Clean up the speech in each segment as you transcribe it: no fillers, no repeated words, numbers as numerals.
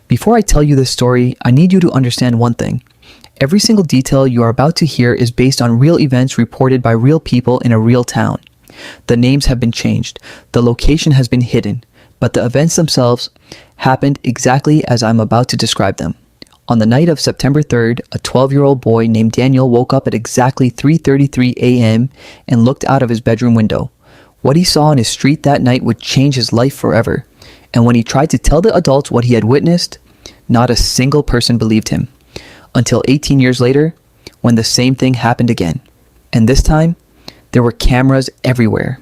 Before I tell you this story, I need you to understand one thing. Every single detail you are about to hear is based on real events reported by real people in a real town. The names have been changed, the location has been hidden, but the events themselves happened exactly as I'm about to describe them. On the night of September 3rd, a 12-year-old boy named Daniel woke up at exactly 3:33 a.m. and looked out of his bedroom window. What he saw on his street that night would change his life forever. And when he tried to tell the adults what he had witnessed, not a single person believed him. Until 18 years later, when the same thing happened again. And this time, there were cameras everywhere.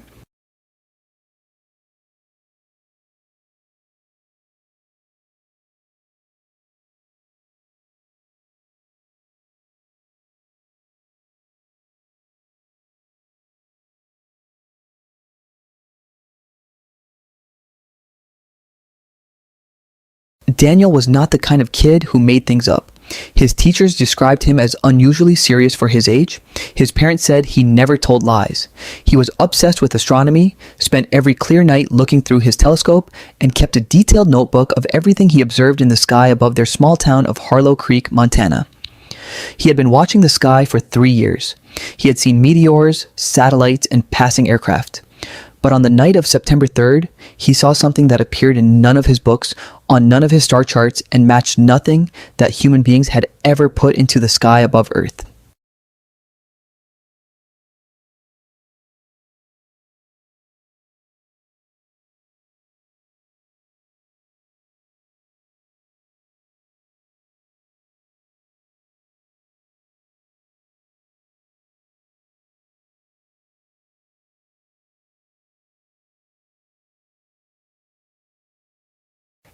Daniel was not the kind of kid who made things up. His teachers described him as unusually serious for his age. His parents said he never told lies. He was obsessed with astronomy, spent every clear night looking through his telescope, and kept a detailed notebook of everything he observed in the sky above their small town of Harlow Creek, Montana. He had been watching the sky for 3 years. He had seen meteors, satellites, and passing aircraft. But on the night of September 3rd, he saw something that appeared in none of his books, on none of his star charts, and matched nothing that human beings had ever put into the sky above Earth.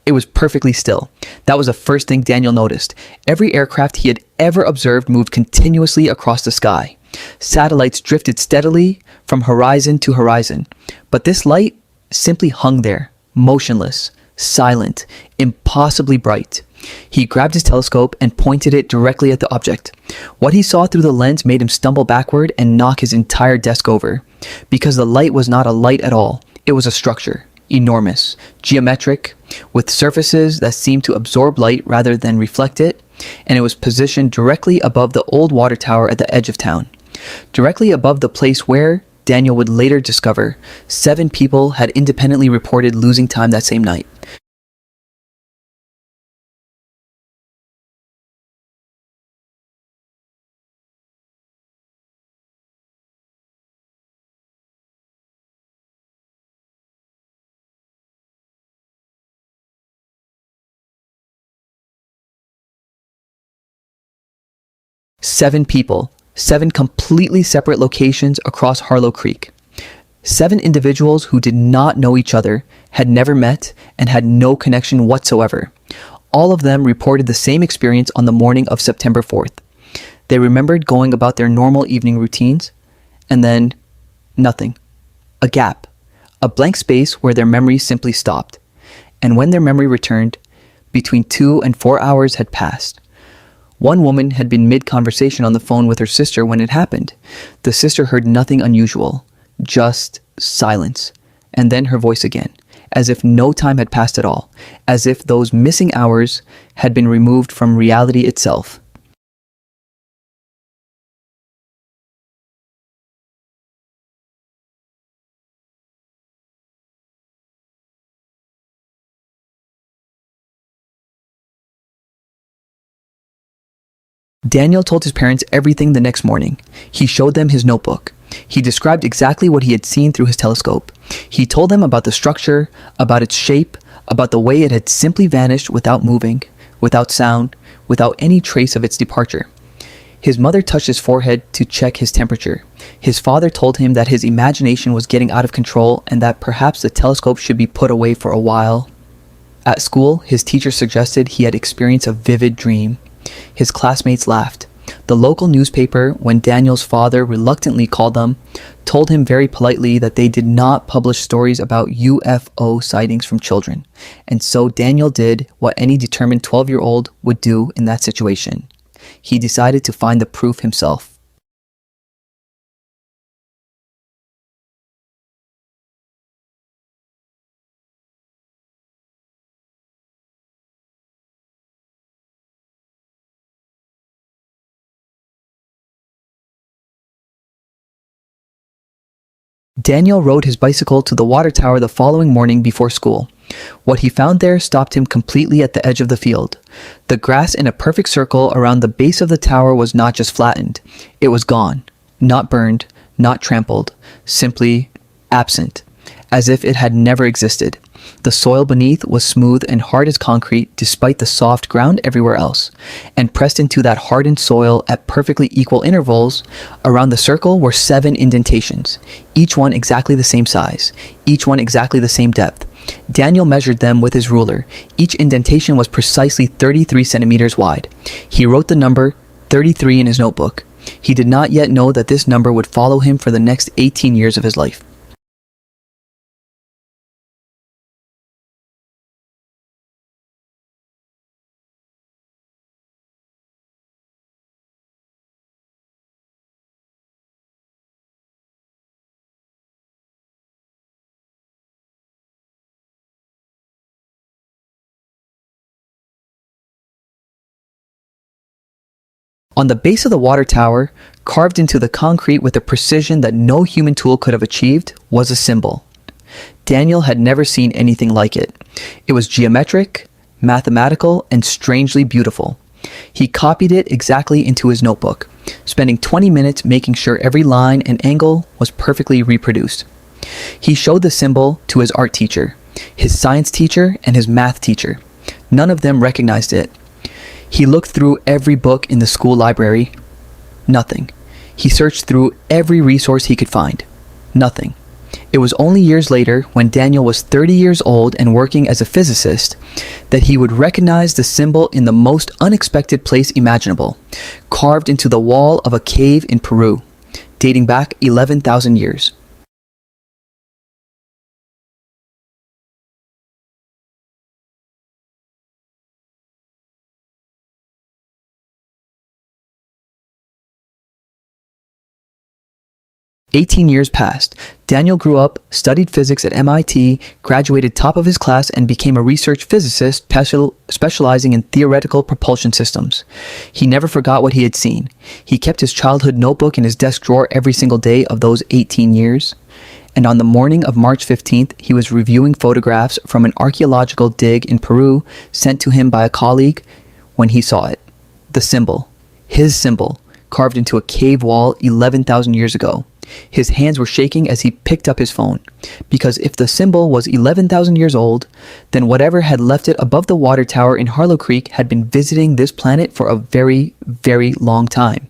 It was perfectly still. That was the first thing Daniel noticed. Every aircraft he had ever observed moved continuously across the sky. Satellites drifted steadily from horizon to horizon. But this light simply hung there, motionless, silent, impossibly bright. He grabbed his telescope and pointed it directly at the object. What he saw through the lens made him stumble backward and knock his entire desk over. Because the light was not a light at all. It was a structure. Enormous, geometric, with surfaces that seemed to absorb light rather than reflect it, and it was positioned directly above the old water tower at the edge of town. Directly above the place where, Daniel would later discover, 7 people had independently reported losing time that same night. Seven people, 7 completely separate locations across Harlow Creek. 7 individuals who did not know each other, had never met, and had no connection whatsoever. All of them reported the same experience on the morning of September 4th. They remembered going about their normal evening routines, and then nothing. A gap. A blank space where their memory simply stopped. And when their memory returned, between 2 and 4 hours had passed. One woman had been mid-conversation on the phone with her sister when it happened. The sister heard nothing unusual, just silence, and then her voice again, as if no time had passed at all, as if those missing hours had been removed from reality itself. Daniel told his parents everything the next morning. He showed them his notebook. He described exactly what he had seen through his telescope. He told them about the structure, about its shape, about the way it had simply vanished without moving, without sound, without any trace of its departure. His mother touched his forehead to check his temperature. His father told him that his imagination was getting out of control and that perhaps the telescope should be put away for a while. At school, his teacher suggested he had experienced a vivid dream. His classmates laughed. The local newspaper, when Daniel's father reluctantly called them, told him very politely that they did not publish stories about UFO sightings from children. And so Daniel did what any determined 12-year-old would do in that situation. He decided to find the proof himself. Daniel rode his bicycle to the water tower the following morning before school. What he found there stopped him completely at the edge of the field. The grass in a perfect circle around the base of the tower was not just flattened. It was gone. Not burned, not trampled, simply absent, as if it had never existed. The soil beneath was smooth and hard as concrete despite the soft ground everywhere else, and pressed into that hardened soil at perfectly equal intervals, around the circle were 7 indentations, each one exactly the same size, each one exactly the same depth. Daniel measured them with his ruler. Each indentation was precisely 33 centimeters wide. He wrote the number 33 in his notebook. He did not yet know that this number would follow him for the next 18 years of his life. On the base of the water tower, carved into the concrete with a precision that no human tool could have achieved, was a symbol. Daniel had never seen anything like it. It was geometric, mathematical, and strangely beautiful. He copied it exactly into his notebook, spending 20 minutes making sure every line and angle was perfectly reproduced. He showed the symbol to his art teacher, his science teacher, and his math teacher. None of them recognized it. He looked through every book in the school library. Nothing. He searched through every resource he could find. Nothing. It was only years later, when Daniel was 30 years old and working as a physicist, that he would recognize the symbol in the most unexpected place imaginable, carved into the wall of a cave in Peru, dating back 11,000 years. "18 years passed. Daniel grew up, studied physics at MIT, graduated top of his class, and became a research physicist specializing in theoretical propulsion systems. He never forgot what he had seen. He kept his childhood notebook in his desk drawer every single day of those 18 years. And on the morning of March 15th, he was reviewing photographs from an archaeological dig in Peru sent to him by a colleague when he saw it. The symbol, his symbol, carved into a cave wall 11,000 years ago. His hands were shaking as he picked up his phone, because if the symbol was 11,000 years old, then whatever had left it above the water tower in Harlow Creek had been visiting this planet for a very, very long time.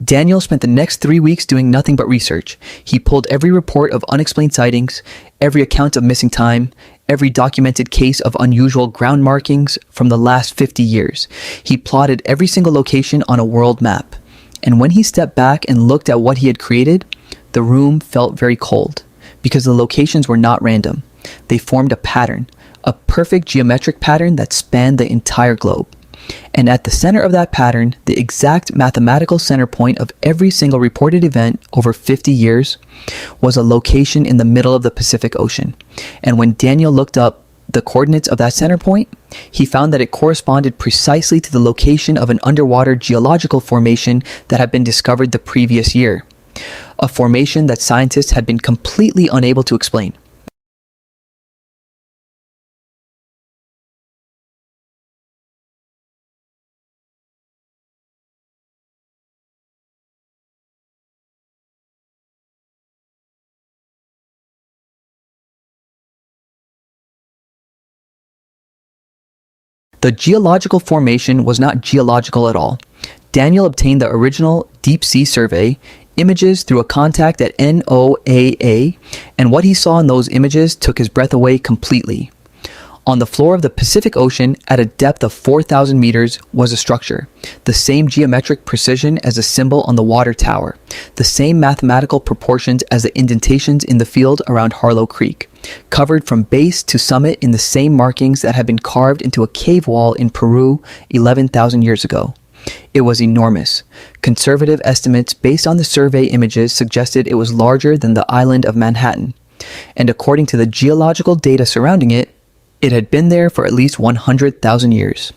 Daniel spent the next 3 weeks doing nothing but research. He pulled every report of unexplained sightings, every account of missing time, every documented case of unusual ground markings from the last 50 years. He plotted every single location on a world map. And when he stepped back and looked at what he had created, the room felt very cold, because the locations were not random. They formed a pattern, a perfect geometric pattern that spanned the entire globe. And at the center of that pattern, the exact mathematical center point of every single reported event over 50 years, was a location in the middle of the Pacific Ocean. And when Daniel looked up the coordinates of that center point, he found that it corresponded precisely to the location of an underwater geological formation that had been discovered the previous year. A formation that scientists had been completely unable to explain. The geological formation was not geological at all. Daniel obtained the original deep sea survey images through a contact at NOAA, and what he saw in those images took his breath away completely. On the floor of the Pacific Ocean, at a depth of 4,000 meters, was a structure, the same geometric precision as the symbol on the water tower, the same mathematical proportions as the indentations in the field around Harlow Creek, covered from base to summit in the same markings that had been carved into a cave wall in Peru 11,000 years ago. It was enormous. Conservative estimates based on the survey images suggested it was larger than the island of Manhattan, and according to the geological data surrounding it, it had been there for at least 100,000 years.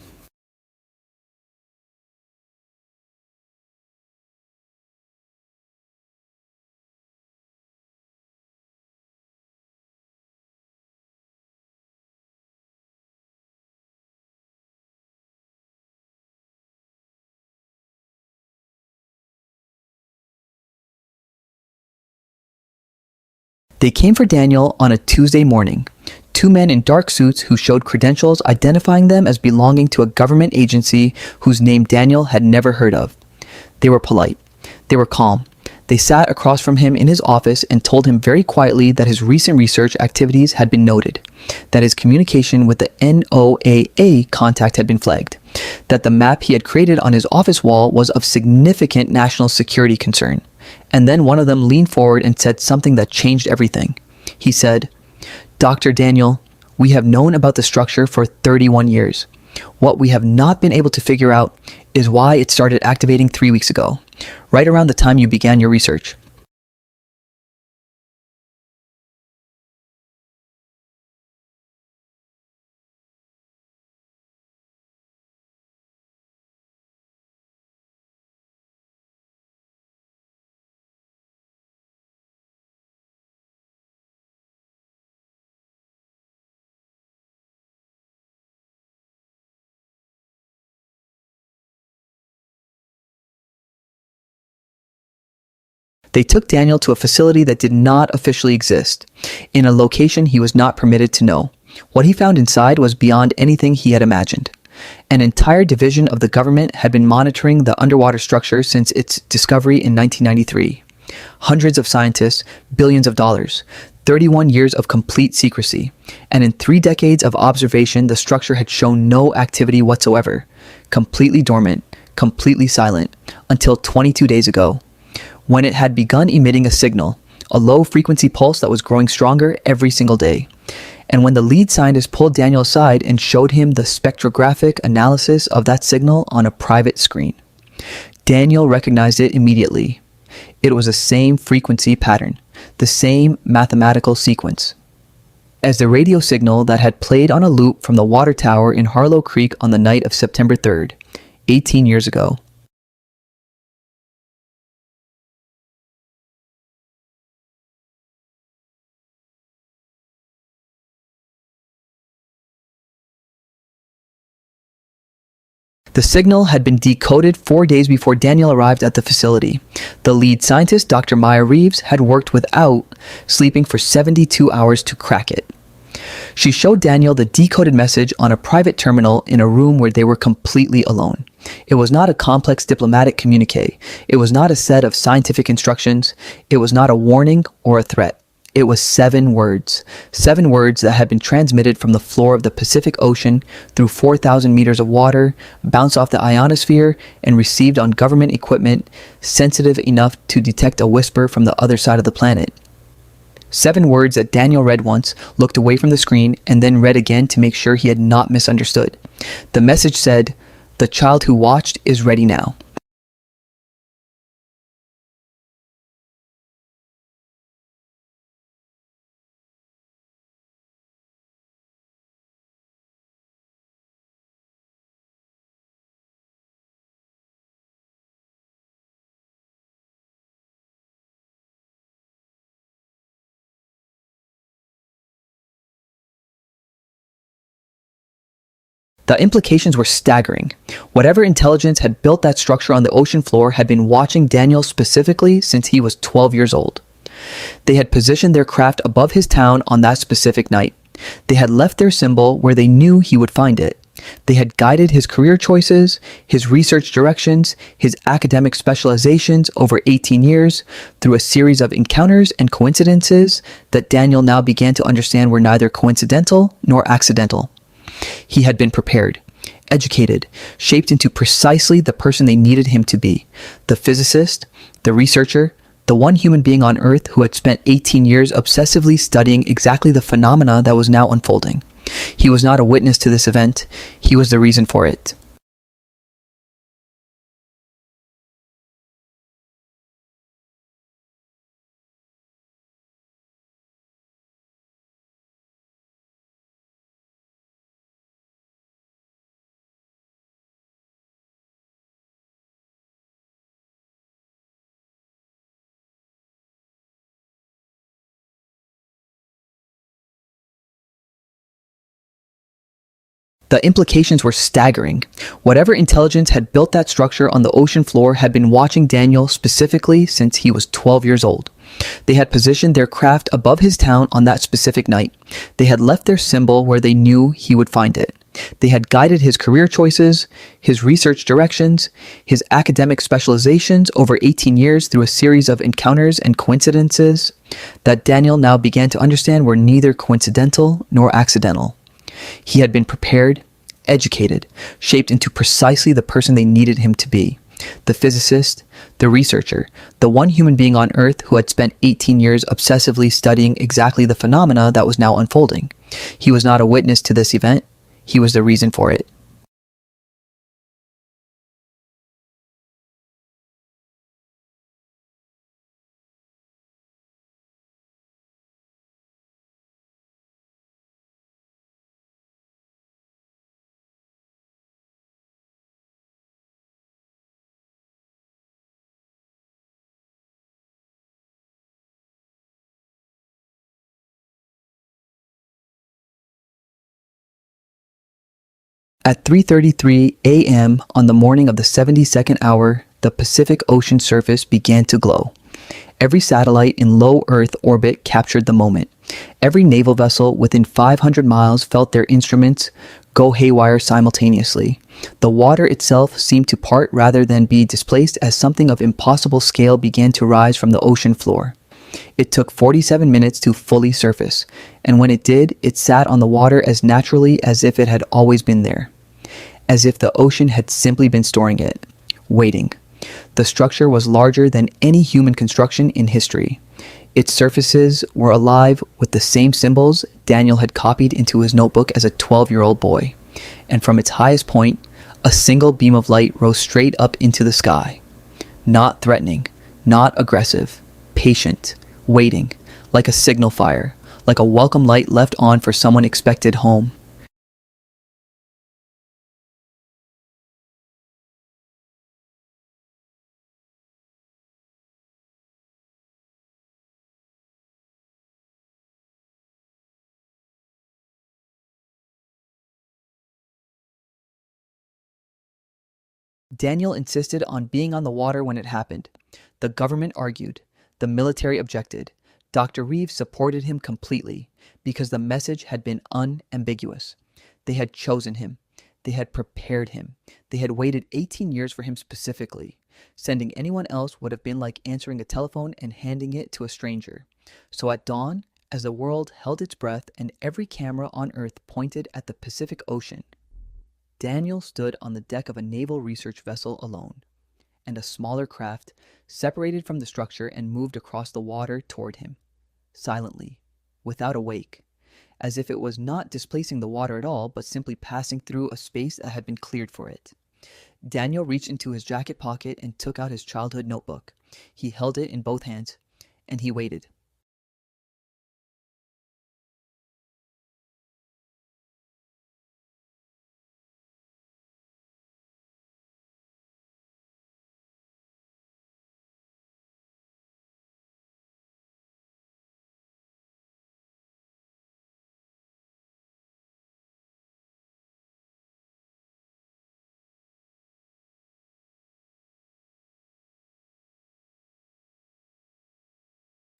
They came for Daniel on a Tuesday morning. Two men in dark suits who showed credentials identifying them as belonging to a government agency whose name Daniel had never heard of. They were polite. They were calm. They sat across from him in his office and told him very quietly that his recent research activities had been noted, that his communication with the NOAA contact had been flagged, that the map he had created on his office wall was of significant national security concern. And then one of them leaned forward and said something that changed everything. He said, "Dr. Daniel, we have known about the structure for 31 years. What we have not been able to figure out is why it started activating 3 weeks ago, right around the time you began your research." They took Daniel to a facility that did not officially exist, in a location he was not permitted to know. What he found inside was beyond anything he had imagined. An entire division of the government had been monitoring the underwater structure since its discovery in 1993. Hundreds of scientists, billions of dollars, 31 years of complete secrecy, and in 3 decades of observation, the structure had shown no activity whatsoever, completely dormant, completely silent, until 22 days ago, when it had begun emitting a signal, a low-frequency pulse that was growing stronger every single day. And when the lead scientist pulled Daniel aside and showed him the spectrographic analysis of that signal on a private screen, Daniel recognized it immediately. It was the same frequency pattern, the same mathematical sequence, as the radio signal that had played on a loop from the water tower in Harlow Creek on the night of September 3rd, 18 years ago. The signal had been decoded 4 days before Daniel arrived at the facility. The lead scientist, Dr. Maya Reeves, had worked without sleeping for 72 hours to crack it. She showed Daniel the decoded message on a private terminal in a room where they were completely alone. It was not a complex diplomatic communique. It was not a set of scientific instructions. It was not a warning or a threat. It was 7 words that had been transmitted from the floor of the Pacific Ocean through 4,000 meters of water, bounced off the ionosphere, and received on government equipment sensitive enough to detect a whisper from the other side of the planet. 7 words that Daniel read once, looked away from the screen, and then read again to make sure he had not misunderstood. The message said, "The child who watched is ready now." The implications were staggering. Whatever intelligence had built that structure on the ocean floor had been watching Daniel specifically since he was 12 years old. They had positioned their craft above his town on that specific night. They had left their symbol where they knew he would find it. They had guided his career choices, his research directions, his academic specializations over 18 years through a series of encounters and coincidences that Daniel now began to understand were neither coincidental nor accidental. He had been prepared, educated, shaped into precisely the person they needed him to be. The physicist, the researcher, the one human being on Earth who had spent 18 years obsessively studying exactly the phenomena that was now unfolding. He was not a witness to this event, he was the reason for it. The implications were staggering. Whatever intelligence had built that structure on the ocean floor had been watching Daniel specifically since he was 12 years old. They had positioned their craft above his town on that specific night. They had left their symbol where they knew he would find it. They had guided his career choices, his research directions, his academic specializations over 18 years through a series of encounters and coincidences that Daniel now began to understand were neither coincidental nor accidental. He had been prepared, educated, shaped into precisely the person they needed him to be. The physicist, the researcher, the one human being on Earth who had spent 18 years obsessively studying exactly the phenomena that was now unfolding. He was not a witness to this event, he was the reason for it. At 3:33 a.m. on the morning of the 72nd hour, the Pacific Ocean surface began to glow. Every satellite in low Earth orbit captured the moment. Every naval vessel within 500 miles felt their instruments go haywire simultaneously. The water itself seemed to part rather than be displaced as something of impossible scale began to rise from the ocean floor. It took 47 minutes to fully surface, and when it did, it sat on the water as naturally as if it had always been there. As if the ocean had simply been storing it, waiting. The structure was larger than any human construction in history. Its surfaces were alive with the same symbols Daniel had copied into his notebook as a 12-year-old boy. And from its highest point, a single beam of light rose straight up into the sky. Not threatening, not aggressive, patient, waiting, like a signal fire, like a welcome light left on for someone expected home. Daniel insisted on being on the water when it happened. The government argued. The military objected. Dr. Reeves supported him completely because the message had been unambiguous. They had chosen him. They had prepared him. They had waited 18 years for him specifically. Sending anyone else would have been like answering a telephone and handing it to a stranger. So at dawn, as the world held its breath and every camera on Earth pointed at the Pacific Ocean, Daniel stood on the deck of a naval research vessel alone, and a smaller craft separated from the structure and moved across the water toward him, silently, without a wake, as if it was not displacing the water at all, but simply passing through a space that had been cleared for it. Daniel reached into his jacket pocket and took out his childhood notebook. He held it in both hands, and he waited.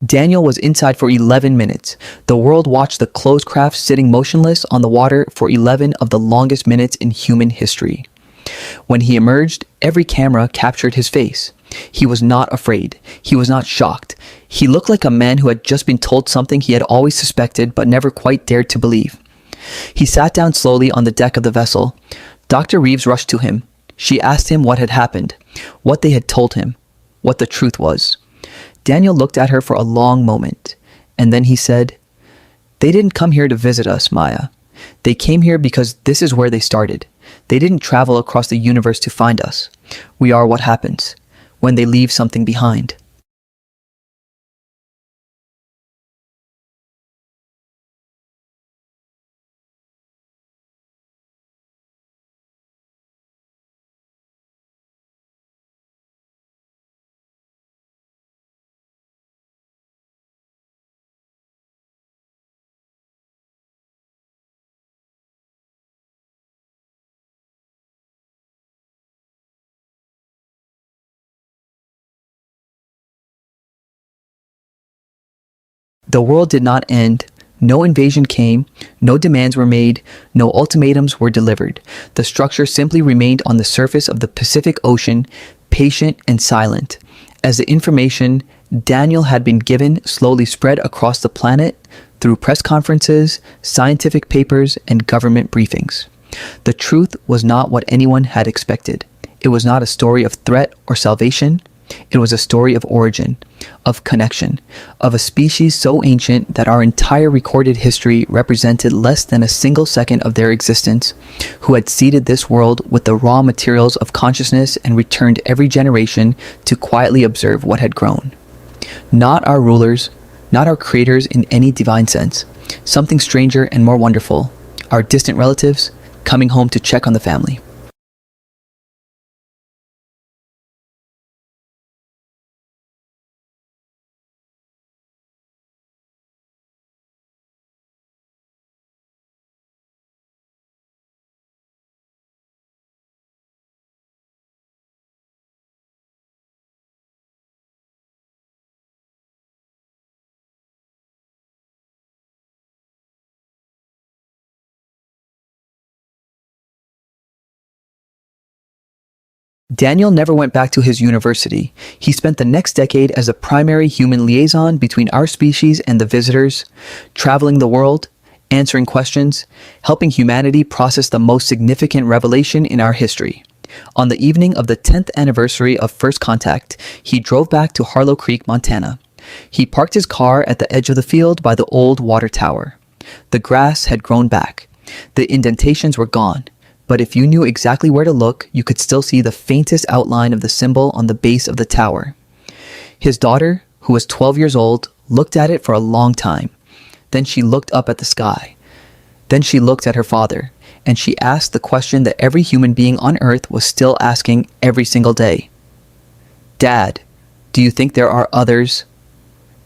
Daniel was inside for 11 minutes. The world watched the closed craft sitting motionless on the water for 11 of the longest minutes in human history. When he emerged, every camera captured his face. He was not afraid. He was not shocked. He looked like a man who had just been told something he had always suspected but never quite dared to believe. He sat down slowly on the deck of the vessel. Dr. Reeves rushed to him. She asked him what had happened, what they had told him, what the truth was. Daniel looked at her for a long moment, and then he said, "They didn't come here to visit us, Maya. They came here because this is where they started. They didn't travel across the universe to find us. We are what happens when they leave something behind." The world did not end. No invasion came, no demands were made, no ultimatums were delivered. The structure simply remained on the surface of the Pacific Ocean, patient and silent, as the information Daniel had been given slowly spread across the planet through press conferences, scientific papers, and government briefings. The truth was not what anyone had expected. It was not a story of threat or salvation. It was a story of origin, of connection, of a species so ancient that our entire recorded history represented less than a single second of their existence, who had seeded this world with the raw materials of consciousness and returned every generation to quietly observe what had grown. Not our rulers, not our creators in any divine sense, something stranger and more wonderful, our distant relatives coming home to check on the family. Daniel never went back to his university. He spent the next decade as a primary human liaison between our species and the visitors, traveling the world, answering questions, helping humanity process the most significant revelation in our history. On the evening of the 10th anniversary of First Contact, he drove back to Harlow Creek, Montana. He parked his car at the edge of the field by the old water tower. The grass had grown back. The indentations were gone. But if you knew exactly where to look, you could still see the faintest outline of the symbol on the base of the tower. His daughter, who was 12 years old, looked at it for a long time. Then she looked up at the sky. Then she looked at her father, and she asked the question that every human being on Earth was still asking every single day. "Dad, do you think there are others?"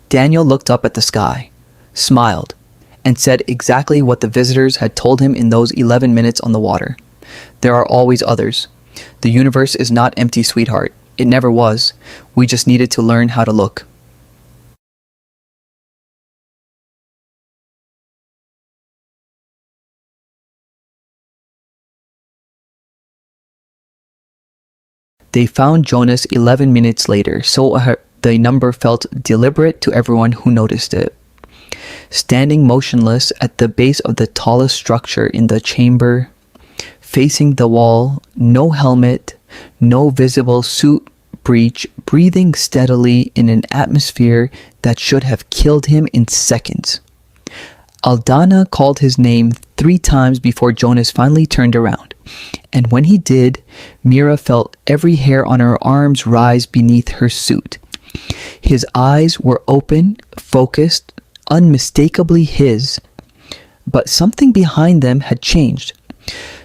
Daniel looked up at the sky, smiled, and said exactly what the visitors had told him in those 11 minutes on the water. There are always others. The universe is not empty, sweetheart. It never was. We just needed to learn how to look. They found Jonas 11 minutes later, so the number felt deliberate to everyone who noticed it. Standing motionless at the base of the tallest structure in the chamber, facing the wall, no helmet, no visible suit breach, breathing steadily in an atmosphere that should have killed him in seconds. Aldana called his name 3 times before Jonas finally turned around, and when he did, Mira felt every hair on her arms rise beneath her suit. His eyes were open, focused, unmistakably his, but something behind them had changed.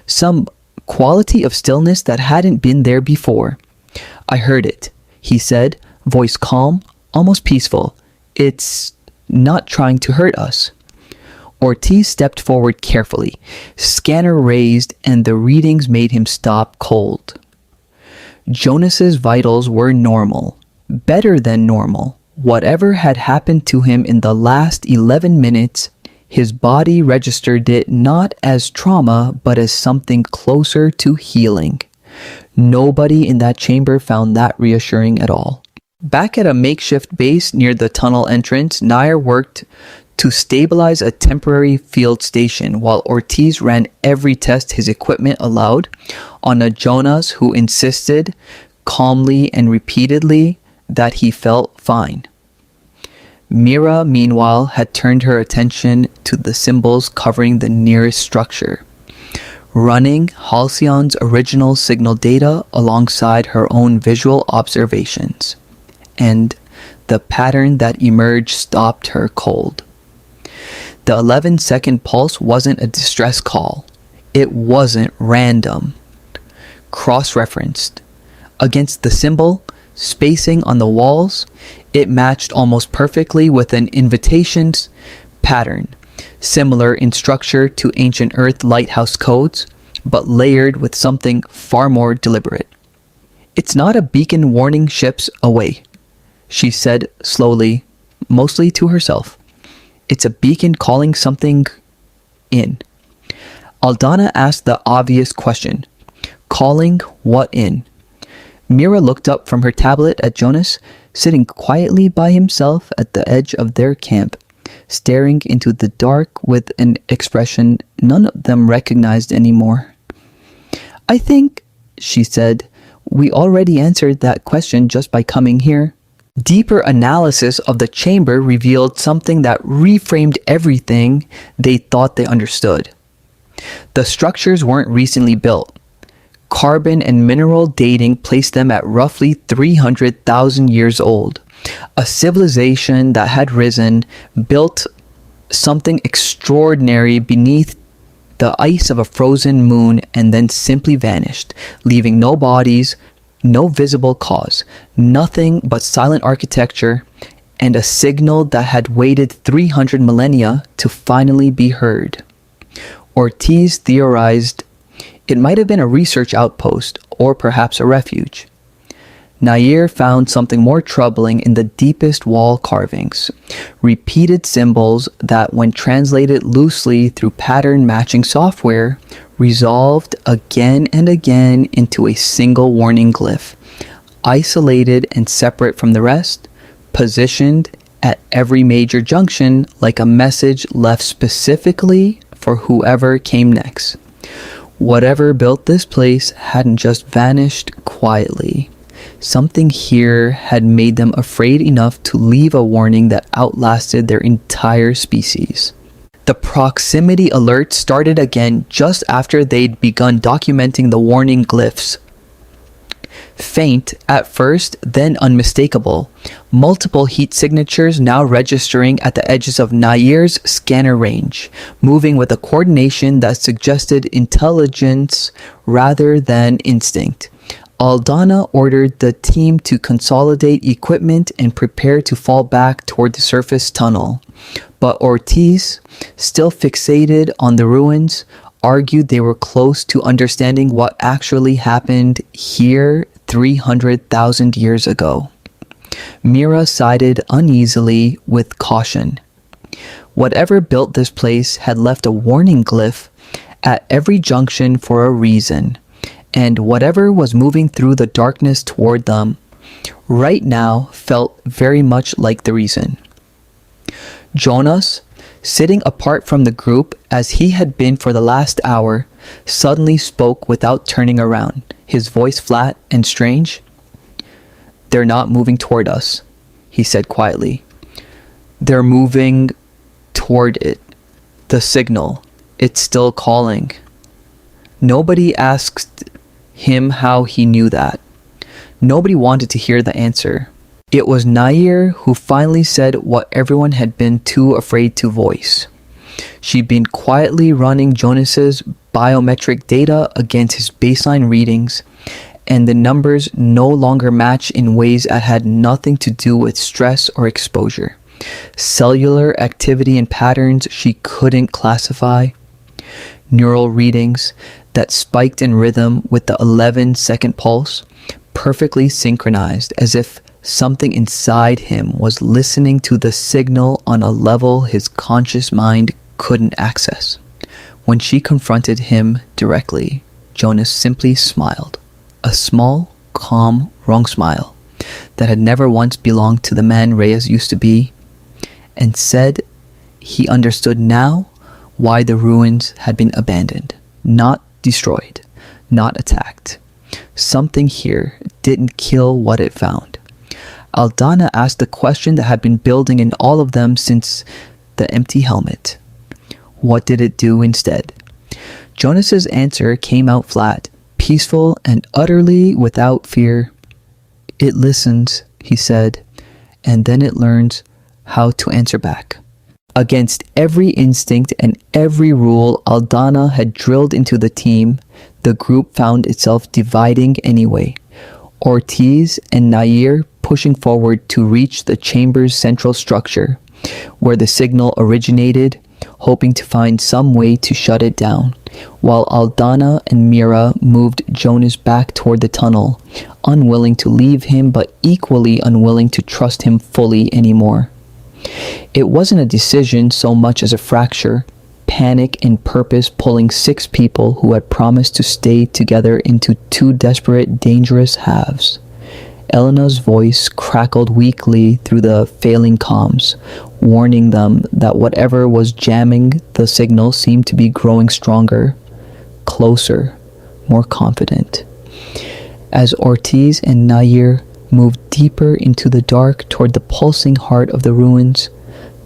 Some quality of stillness that hadn't been there before. "I heard it," he said, voice calm, almost peaceful. "It's not trying to hurt us." Ortiz stepped forward carefully, scanner raised, and the readings made him stop cold. Jonas's vitals were normal, better than normal. Whatever had happened to him in the last 11 minutes, his body registered it not as trauma, but as something closer to healing. Nobody in that chamber found that reassuring at all. Back at a makeshift base near the tunnel entrance, Nair worked to stabilize a temporary field station while Ortiz ran every test his equipment allowed on a Jonas who insisted calmly and repeatedly that he felt fine. Mira, meanwhile, had turned her attention to the symbols covering the nearest structure, running Halcyon's original signal data alongside her own visual observations, and the pattern that emerged stopped her cold. The 11-second pulse wasn't a distress call. It wasn't random. Cross-referenced. Against the symbol, spacing on the walls, it matched almost perfectly with an invitations pattern, similar in structure to ancient Earth lighthouse codes, but layered with something far more deliberate. "It's not a beacon warning ships away," she said slowly, mostly to herself. "It's a beacon calling something in." Aldana asked the obvious question. Calling what in? Mira looked up from her tablet at Jonas, sitting quietly by himself at the edge of their camp, staring into the dark with an expression none of them recognized anymore. "I think," she said, "we already answered that question just by coming here." Deeper analysis of the chamber revealed something that reframed everything they thought they understood. The structures weren't recently built. Carbon and mineral dating placed them at roughly 300,000 years old. A civilization that had risen, built something extraordinary beneath the ice of a frozen moon, and then simply vanished, leaving no bodies, no visible cause, nothing but silent architecture and a signal that had waited 300 millennia to finally be heard. Ortiz theorized it might have been a research outpost or perhaps a refuge. Nair found something more troubling in the deepest wall carvings, repeated symbols that, when translated loosely through pattern matching software, resolved again and again into a single warning glyph, isolated and separate from the rest, positioned at every major junction like a message left specifically for whoever came next. Whatever built this place hadn't just vanished quietly. Something here had made them afraid enough to leave a warning that outlasted their entire species. The proximity alert started again just after they'd begun documenting the warning glyphs. Faint at first, then unmistakable. Multiple heat signatures now registering at the edges of Nair's scanner range, moving with a coordination that suggested intelligence rather than instinct. Aldana ordered the team to consolidate equipment and prepare to fall back toward the surface tunnel. But Ortiz, still fixated on the ruins, argued they were close to understanding what actually happened here 300,000 years ago. Mira sided uneasily with caution. Whatever built this place had left a warning glyph at every junction for a reason, and whatever was moving through the darkness toward them right now felt very much like the reason. Jonas, sitting apart from the group as he had been for the last hour, suddenly spoke without turning around, his voice flat and strange. "They're not moving toward us," he said quietly. "They're moving toward it. The signal. It's still calling." Nobody asked him how he knew that. Nobody wanted to hear the answer. It was Nair who finally said what everyone had been too afraid to voice. She'd been quietly running Jonas's biometric data against his baseline readings, and the numbers no longer match in ways that had nothing to do with stress or exposure. Cellular activity and patterns she couldn't classify. Neural readings that spiked in rhythm with the 11-second pulse, perfectly synchronized, as if something inside him was listening to the signal on a level his conscious mind couldn't access. When she confronted him directly, Jonas simply smiled. A small, calm, wrong smile that had never once belonged to the man Reyes used to be, and said He understood now why the ruins had been abandoned, not destroyed, not attacked. Something here didn't kill what it found. Aldana asked the question that had been building in all of them since the empty helmet. What did it do instead? Jonas's answer came out flat, peaceful and utterly without fear. It listens, he said, and then it learns how to answer back. Against every instinct and every rule Aldana had drilled into the team, the group found itself dividing anyway. Ortiz and Nair pushing forward to reach the chamber's central structure, where the signal originated, hoping to find some way to shut it down, while Aldana and Mira moved Jonas back toward the tunnel, unwilling to leave him but equally unwilling to trust him fully anymore. It wasn't a decision so much as a fracture, panic and purpose pulling 6 people who had promised to stay together into 2 desperate, dangerous halves. Elena's voice crackled weakly through the failing comms, warning them that whatever was jamming the signal seemed to be growing stronger, closer, more confident. As Ortiz and Nair moved deeper into the dark toward the pulsing heart of the ruins,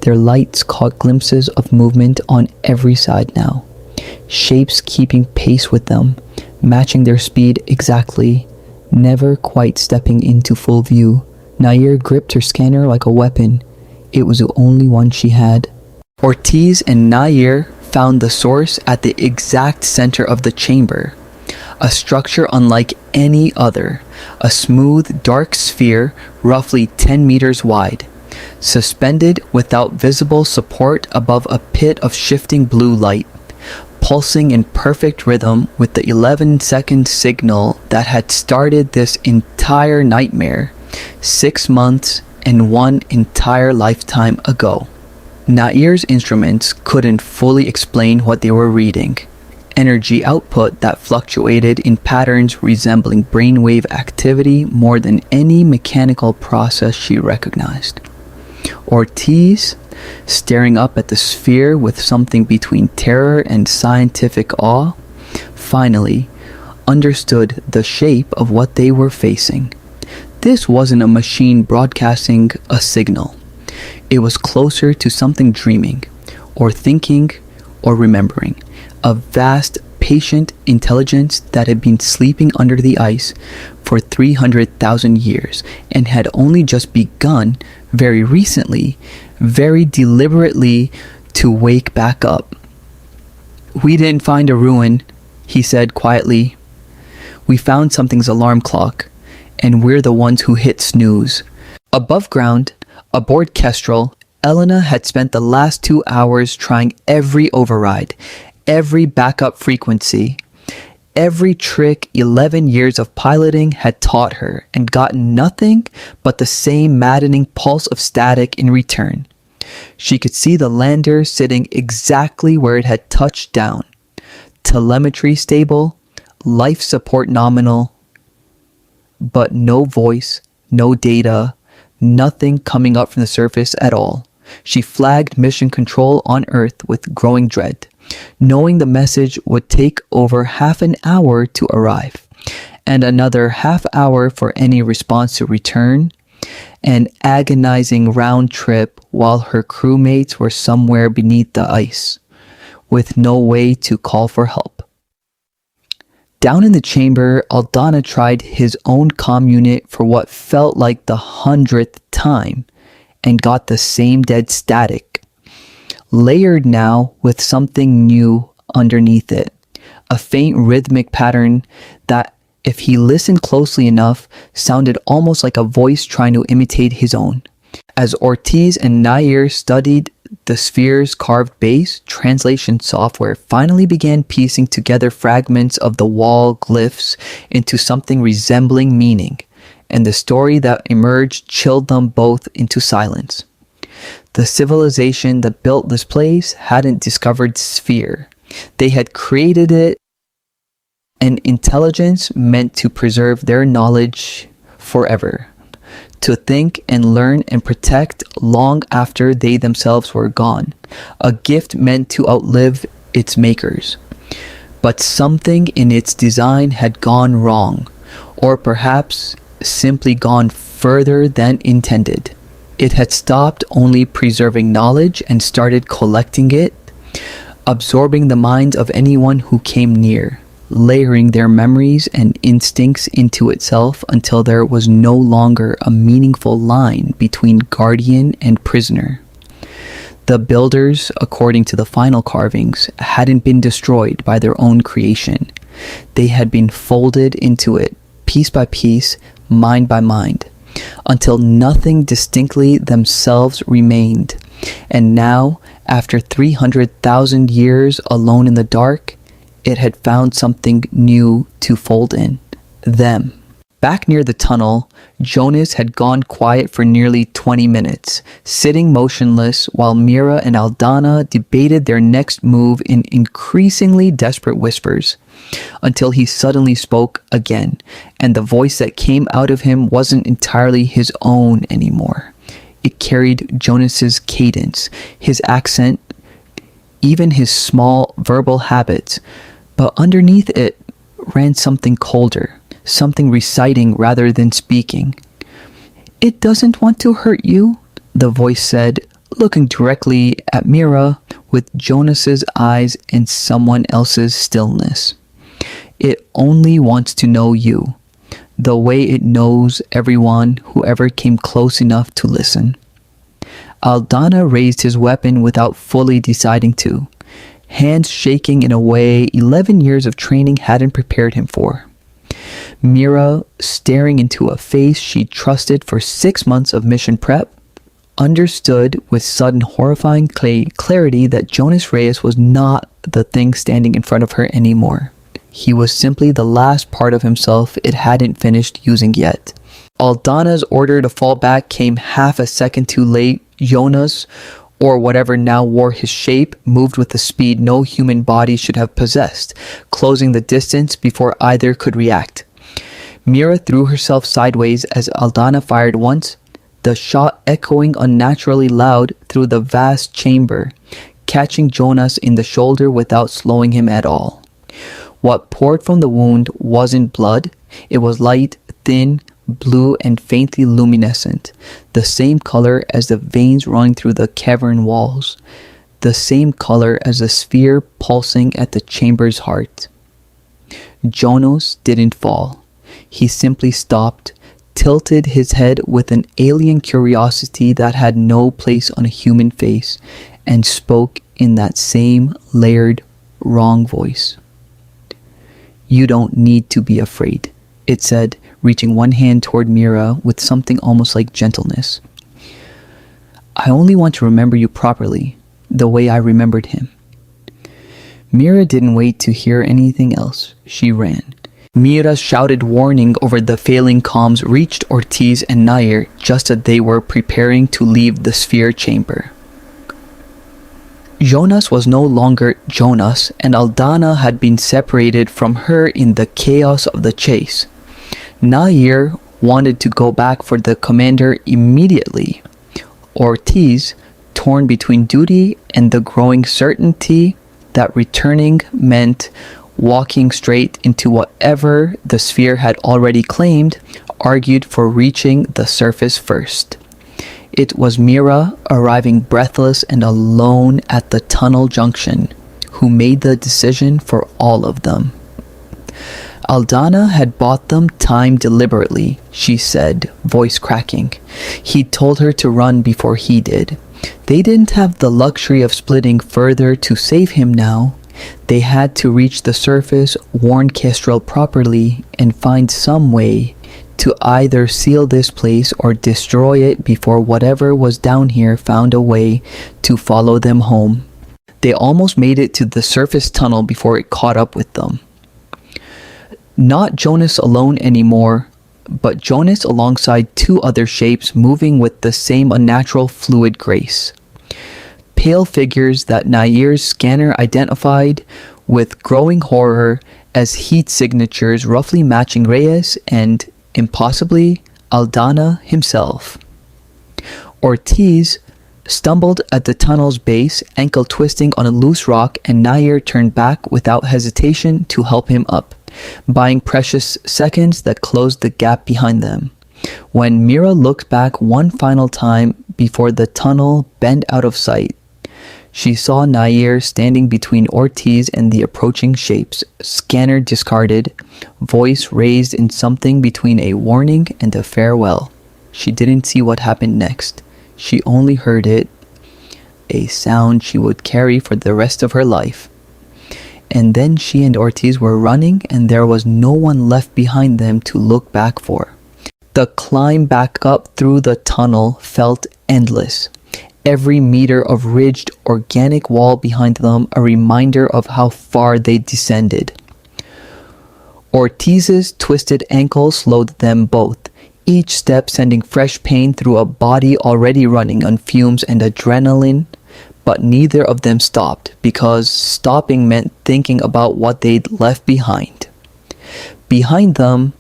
their lights caught glimpses of movement on every side now, shapes keeping pace with them, matching their speed exactly, never quite stepping into full view. Nair gripped her scanner like a weapon. It was the only one she had. Ortiz and Nair found the source at the exact center of the chamber, a structure unlike any other, a smooth, dark sphere roughly 10 meters wide, suspended without visible support above a pit of shifting blue light, pulsing in perfect rhythm with the 11-second signal that had started this entire nightmare 6 months and 1 entire lifetime ago. Nair's instruments couldn't fully explain what they were reading. Energy output that fluctuated in patterns resembling brainwave activity more than any mechanical process she recognized. Ortiz, staring up at the sphere with something between terror and scientific awe, finally understood the shape of what they were facing. This wasn't a machine broadcasting a signal. It was closer to something dreaming, or thinking, or remembering. A vast, patient intelligence that had been sleeping under the ice for 300,000 years and had only just begun, very recently, very deliberately, to wake back up. "We didn't find a ruin," he said quietly. "We found something's alarm clock, and we're the ones who hit snooze." Above ground, aboard Kestrel, Elena had spent the last 2 hours trying every override, every backup frequency, every trick 11 years of piloting had taught her, and gotten nothing but the same maddening pulse of static in return. She could see the lander sitting exactly where it had touched down. Telemetry stable, life support nominal, but no voice, no data, nothing coming up from the surface at all. She flagged mission control on Earth with growing dread, knowing the message would take over half an hour to arrive, and another half hour for any response to return, an agonizing round trip while her crewmates were somewhere beneath the ice, with no way to call for help. Down in the chamber, Aldana tried his own comm unit for what felt like the 100th time, and got the same dead static, layered now with something new underneath it, a faint rhythmic pattern that, if he listened closely enough, sounded almost like a voice trying to imitate his own. As Ortiz and Nair studied the sphere's carved base, translation software finally began piecing together fragments of the wall glyphs into something resembling meaning, and the story that emerged chilled them both into silence. The civilization that built this place hadn't discovered sphere. They had created it, an intelligence meant to preserve their knowledge forever. to think and learn and protect long after they themselves were gone, a gift meant to outlive its makers. But something in its design had gone wrong, or perhaps simply gone further than intended. It had stopped only preserving knowledge and started collecting it, absorbing the minds of anyone who came near, layering their memories and instincts into itself until there was no longer a meaningful line between guardian and prisoner. The builders, according to the final carvings, hadn't been destroyed by their own creation. They had been folded into it, piece by piece, mind by mind, until nothing distinctly themselves remained. And now, after 300,000 years alone in the dark, it had found something new to fold in. Them. Back near the tunnel, Jonas had gone quiet for nearly 20 minutes, sitting motionless while Mira and Aldana debated their next move in increasingly desperate whispers, until he suddenly spoke again, and the voice that came out of him wasn't entirely his own anymore. It carried Jonas's cadence, his accent, even his small verbal habits, but underneath it ran something colder, something reciting rather than speaking. "It doesn't want to hurt you," the voice said, looking directly at Mira with Jonas's eyes in someone else's stillness. "It only wants to know you, the way it knows everyone who ever came close enough to listen." Aldana raised his weapon without fully deciding to, hands shaking in a way 11 years of training hadn't prepared him for. Mira, staring into a face she trusted for 6 months of mission prep, understood with sudden horrifying clarity that Jonas Reyes was not the thing standing in front of her anymore. He was simply the last part of himself it hadn't finished using yet. Aldana's order to fall back came half a second too late. Jonas, or whatever now wore his shape, moved with a speed no human body should have possessed, closing the distance before either could react. Mira threw herself sideways as Aldana fired once, the shot echoing unnaturally loud through the vast chamber, catching Jonas in the shoulder without slowing him at all. What poured from the wound wasn't blood, it was light, thin, blue and faintly luminescent, the same color as the veins running through the cavern walls, the same color as the sphere pulsing at the chamber's heart. Jonas didn't fall. He simply stopped, tilted his head with an alien curiosity that had no place on a human face, and spoke in that same layered, wrong voice. "You don't need to be afraid," it said, reaching one hand toward Mira with something almost like gentleness. "I only want to remember you properly, the way I remembered him." Mira didn't wait to hear anything else. She ran. Mira's shouted warning over the failing comms reached Ortiz and Nair just as they were preparing to leave the sphere chamber. Jonas was no longer Jonas, and Aldana had been separated from her in the chaos of the chase. Nair wanted to go back for the commander immediately. Ortiz, torn between duty and the growing certainty that returning meant walking straight into whatever the sphere had already claimed, argued for reaching the surface first. It was Mira, arriving breathless and alone at the tunnel junction, who made the decision for all of them. Aldana had bought them time deliberately, she said, voice cracking. He'd told her to run before he did. They didn't have the luxury of splitting further to save him now. They had to reach the surface, warn Kestrel properly, and find some way to either seal this place or destroy it before whatever was down here found a way to follow them home. They almost made it to the surface tunnel before it caught up with them. Not Jonas alone anymore, but Jonas alongside two other shapes moving with the same unnatural fluid grace. Pale figures that Nair's scanner identified with growing horror as heat signatures roughly matching Reyes and, impossibly, Aldana himself. Ortiz stumbled at the tunnel's base, ankle twisting on a loose rock, and Nair turned back without hesitation to help him up, buying precious seconds that closed the gap behind them. When Mira looked back one final time before the tunnel bent out of sight, she saw Nair standing between Ortiz and the approaching shapes, scanner discarded, voice raised in something between a warning and a farewell. She didn't see what happened next. She only heard it, a sound she would carry for the rest of her life. And then she and Ortiz were running, and there was no one left behind them to look back for. The climb back up through the tunnel felt endless. Every meter of ridged organic wall behind them a reminder of how far they descended. Ortiz's twisted ankle slowed them both, each step sending fresh pain through a body already running on fumes and adrenaline, but neither of them stopped, because stopping meant thinking about what they'd left behind. Behind them,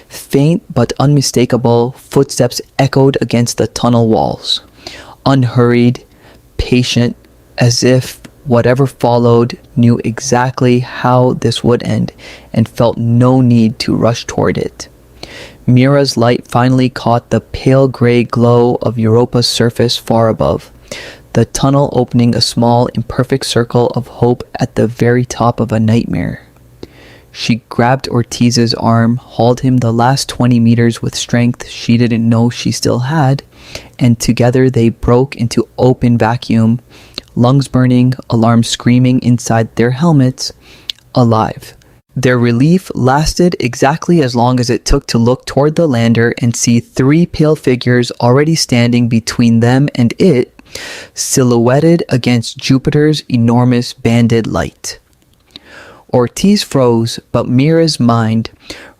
faint but unmistakable footsteps echoed against the tunnel walls. Unhurried, patient, as if whatever followed knew exactly how this would end and felt no need to rush toward it. Mira's light finally caught the pale gray glow of Europa's surface far above, the tunnel opening a small, imperfect circle of hope at the very top of a nightmare. She grabbed Ortiz's arm, hauled him the last 20 meters with strength she didn't know she still had, and together they broke into open vacuum, lungs burning, alarms screaming inside their helmets, alive. Their relief lasted exactly as long as it took to look toward the lander and see three pale figures already standing between them and it, silhouetted against Jupiter's enormous banded light. Ortiz froze, but Mira's mind,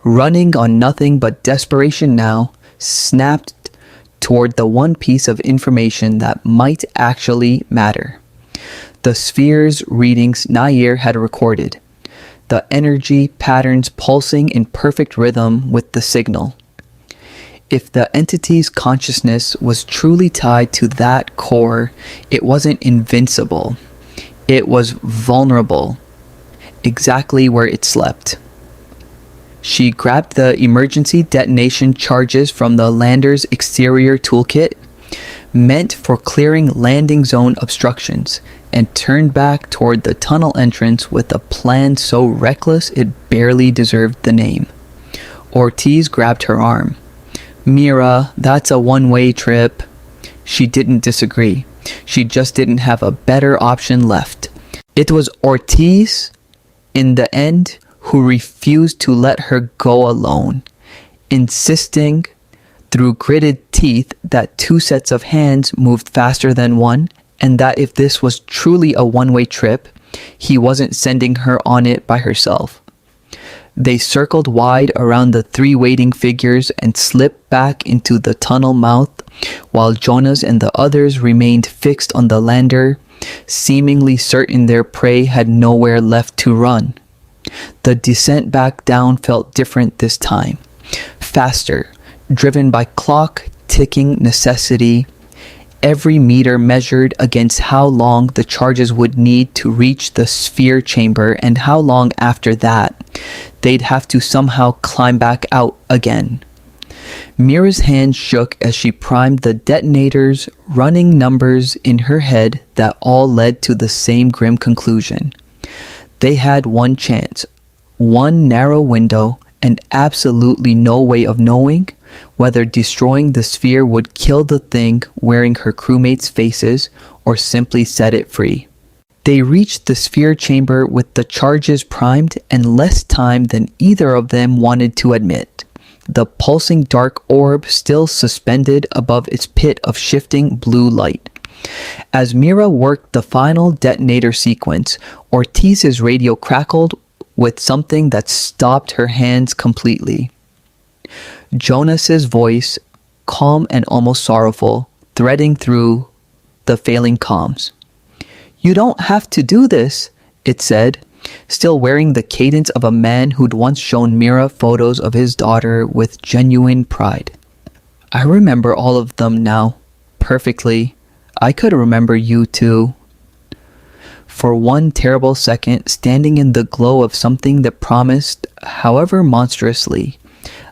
running on nothing but desperation now, snapped toward the one piece of information that might actually matter. The sphere's readings Nair had recorded, the energy patterns pulsing in perfect rhythm with the signal. If the entity's consciousness was truly tied to that core, it wasn't invincible. It was vulnerable, exactly where it slept. She grabbed the emergency detonation charges from the lander's exterior toolkit, meant for clearing landing zone obstructions, and turned back toward the tunnel entrance with a plan so reckless it barely deserved the name. Ortiz grabbed her arm. "Mira, that's a one-way trip." She didn't disagree. She just didn't have a better option left. It was Ortiz, in the end, who refused to let her go alone, insisting through gritted teeth that two sets of hands moved faster than one, and that if this was truly a one-way trip, he wasn't sending her on it by herself. They circled wide around the three waiting figures and slipped back into the tunnel mouth, while Jonas and the others remained fixed on the lander, seemingly certain their prey had nowhere left to run. The descent back down felt different this time. Faster, driven by clock-ticking necessity, every meter measured against how long the charges would need to reach the sphere chamber and how long after that they'd have to somehow climb back out again. Mira's hand shook as she primed the detonators, running numbers in her head that all led to the same grim conclusion. They had one chance, one narrow window, and absolutely no way of knowing whether destroying the sphere would kill the thing wearing her crewmates' faces or simply set it free. They reached the sphere chamber with the charges primed and less time than either of them wanted to admit. The pulsing dark orb still suspended above its pit of shifting blue light. As Mira worked the final detonator sequence, Ortiz's radio crackled with something that stopped her hands completely. Jonas's voice, calm and almost sorrowful, threading through the failing comms. "You don't have to do this," it said, still wearing the cadence of a man who'd once shown Mira photos of his daughter with genuine pride. I remember all of them now, perfectly. I could remember you too. For one terrible second, standing in the glow of something that promised, however monstrously,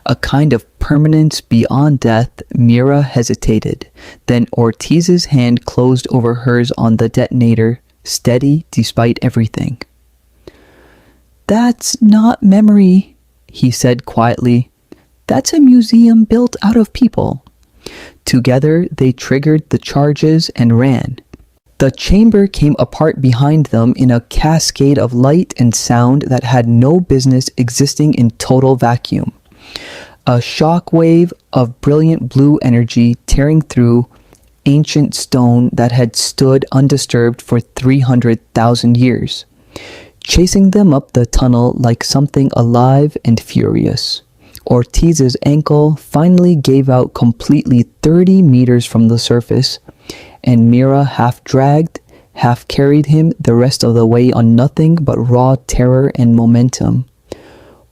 a kind of permanence beyond death, Mira hesitated. Then Ortiz's hand closed over hers on the detonator, steady despite everything. "That's not memory," he said quietly. "That's a museum built out of people." Together, they triggered the charges and ran. The chamber came apart behind them in a cascade of light and sound that had no business existing in total vacuum. A shock wave of brilliant blue energy tearing through ancient stone that had stood undisturbed for 300,000 years, chasing them up the tunnel like something alive and furious. Ortiz's ankle finally gave out completely 30 meters from the surface, and Mira half dragged, half carried him the rest of the way on nothing but raw terror and momentum,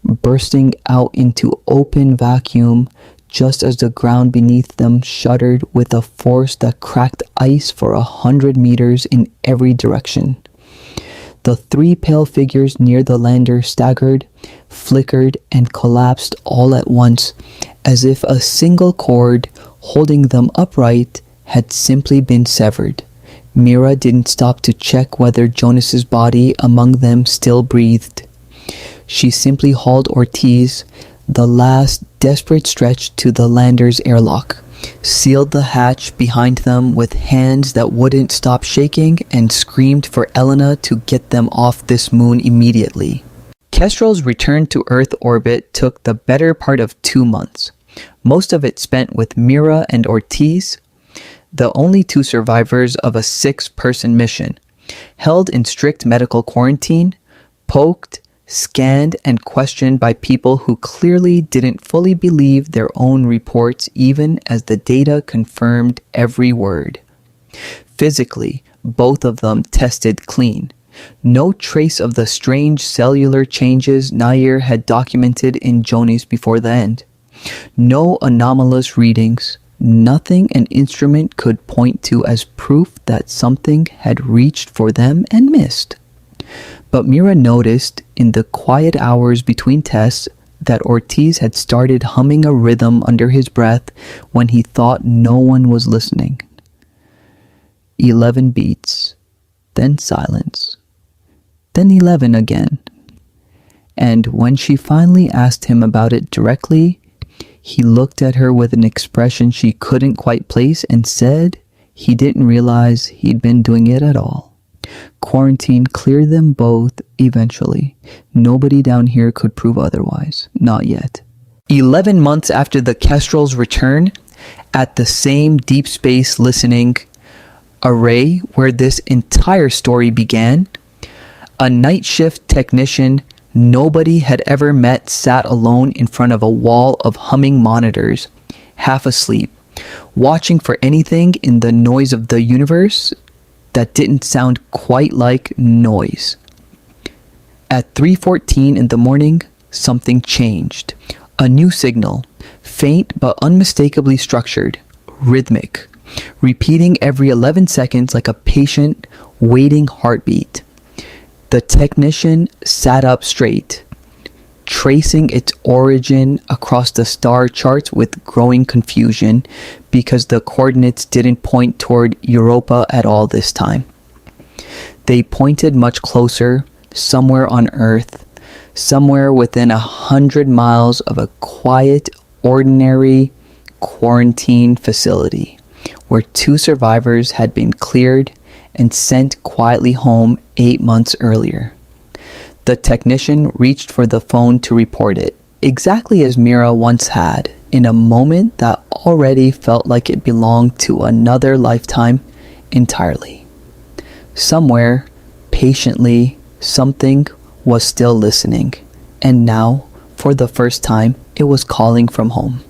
bursting out into open vacuum just as the ground beneath them shuddered with a force that cracked ice for 100 meters in every direction. The three pale figures near the lander staggered, flickered, and collapsed all at once, as if a single cord holding them upright had simply been severed. Mira didn't stop to check whether Jonas's body among them still breathed. She simply hauled Ortiz the last desperate stretch to the lander's airlock, sealed the hatch behind them with hands that wouldn't stop shaking, and screamed for Elena to get them off this moon immediately. Kestrel's return to Earth orbit took the better part of 2 months, most of it spent with Mira and Ortiz, the only two survivors of a 6-person mission, held in strict medical quarantine, poked, scanned, and questioned by people who clearly didn't fully believe their own reports even as the data confirmed every word. Physically, both of them tested clean. No trace of the strange cellular changes Nair had documented in Jonas before the end. No anomalous readings. Nothing an instrument could point to as proof that something had reached for them and missed. But Mira noticed in the quiet hours between tests that Ortiz had started humming a rhythm under his breath when he thought no one was listening. 11 beats, then silence, then 11 again. And when she finally asked him about it directly, he looked at her with an expression she couldn't quite place and said he didn't realize he'd been doing it at all. Quarantine cleared them both eventually. Nobody down here could prove otherwise. Not yet. 11 months after the Kestrel's return, at the same deep space listening array where this entire story began, a night shift technician nobody had ever met sat alone in front of a wall of humming monitors, half asleep, watching for anything in the noise of the universe that didn't sound quite like noise. At 3:14 in the morning, something changed. A new signal, faint but unmistakably structured, rhythmic, repeating every 11 seconds like a patient, waiting heartbeat. The technician sat up straight, tracing its origin across the star charts with growing confusion because the coordinates didn't point toward Europa at all this time. They pointed much closer, somewhere on Earth, somewhere within 100 miles of a quiet, ordinary quarantine facility where 2 survivors had been cleared and sent quietly home 8 months earlier. The technician reached for the phone to report it, exactly as Mira once had, in a moment that already felt like it belonged to another lifetime entirely. Somewhere, patiently, something was still listening, and now, for the first time, it was calling from home.